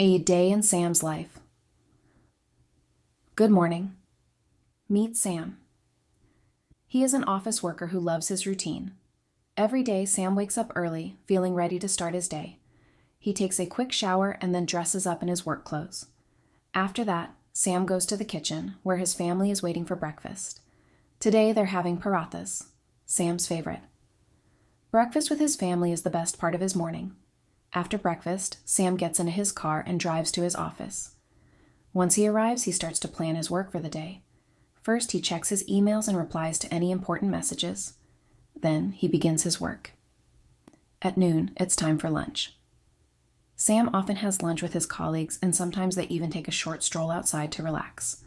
A day in Sam's life. Good morning. Meet Sam. He is an office worker who loves his routine. Every day, Sam wakes up early, feeling ready to start his day. He takes a quick shower and then dresses up in his work clothes. After that, Sam goes to the kitchen, where his family is waiting for breakfast. Today, they're having parathas, Sam's favorite. Breakfast with his family is the best part of his morning. After breakfast, Sam gets into his car and drives to his office. Once he arrives, he starts to plan his work for the day. First, he checks his emails and replies to any important messages. Then, he begins his work. At noon, it's time for lunch. Sam often has lunch with his colleagues, and sometimes they even take a short stroll outside to relax.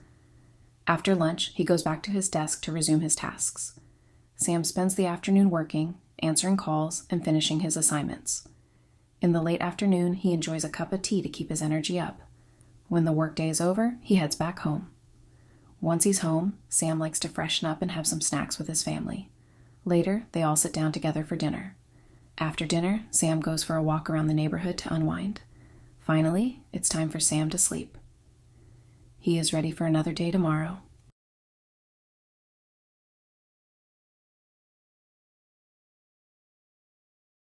After lunch, he goes back to his desk to resume his tasks. Sam spends the afternoon working, answering calls, and finishing his assignments. In the late afternoon, he enjoys a cup of tea to keep his energy up. When the workday is over, he heads back home. Once he's home, Sam likes to freshen up and have some snacks with his family. Later, they all sit down together for dinner. After dinner, Sam goes for a walk around the neighborhood to unwind. Finally, it's time for Sam to sleep. He is ready for another day tomorrow.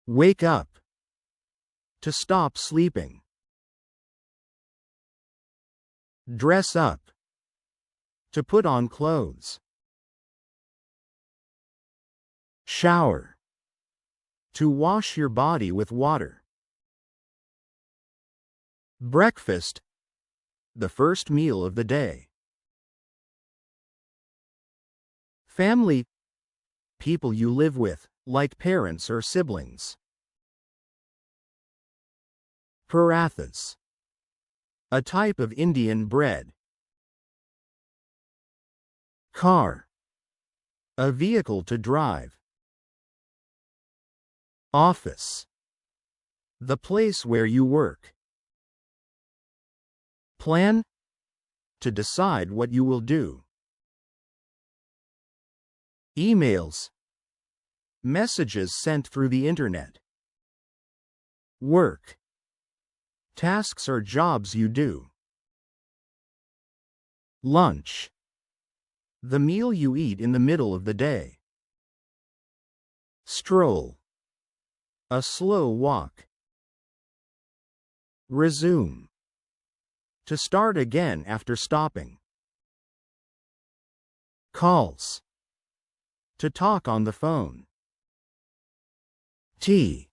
Wake up. To stop sleeping. Dress up. To put on clothes. Shower. To wash your body with water. Breakfast. The first meal of the day. Family. People you live with, like parents or siblings. Parathas. A type of Indian bread. Car. A vehicle to drive. Office. The place where you work. Plan. To decide what you will do. Emails. Messages sent through the internet. Work. Tasks or jobs you do. Lunch. The meal you eat in the middle of the day. Stroll. A slow walk. Resume. To start again after stopping. Calls. To talk on the phone. Tea.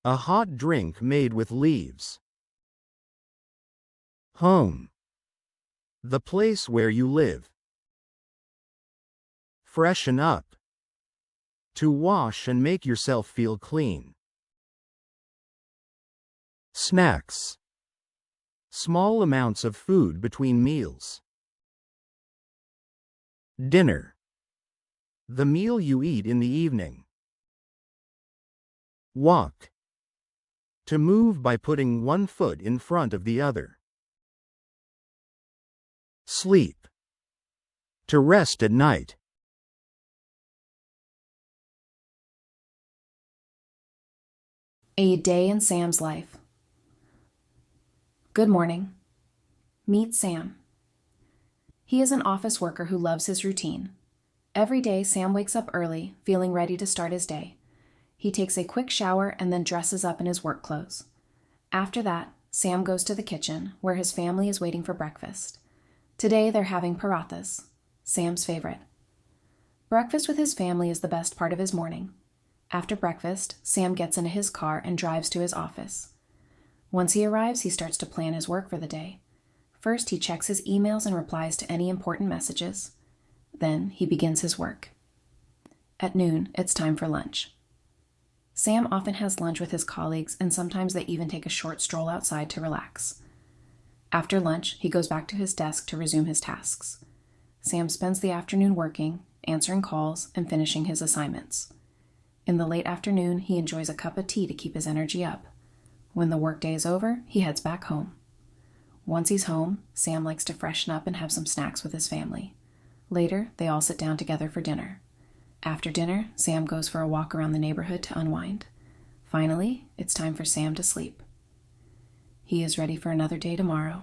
A hot drink made with leaves. Home. The place where you live. Freshen up. To wash and make yourself feel clean. Snacks. Small amounts of food between meals. Dinner. The meal you eat in the evening. Walk. To move by putting one foot in front of the other. Sleep. To rest at night. A day in Sam's life. Good morning. Meet Sam. He is an office worker who loves his routine. Every day, Sam wakes up early, feeling ready to start his day. He takes a quick shower and then dresses up in his work clothes. After that, Sam goes to the kitchen, where his family is waiting for breakfast. Today, they're having parathas, Sam's favorite. Breakfast with his family is the best part of his morning. After breakfast, Sam gets into his car and drives to his office. Once he arrives, he starts to plan his work for the day. First, he checks his emails and replies to any important messages. Then, he begins his work. At noon, it's time for lunch. Sam often has lunch with his colleagues, and sometimes they even take a short stroll outside to relax. After lunch, he goes back to his desk to resume his tasks. Sam spends the afternoon working, answering calls, and finishing his assignments. In the late afternoon, he enjoys a cup of tea to keep his energy up. When the workday is over, he heads back home. Once he's home, Sam likes to freshen up and have some snacks with his family. Later, they all sit down together for dinner. After dinner, Sam goes for a walk around the neighborhood to unwind. Finally, it's time for Sam to sleep. He is ready for another day tomorrow.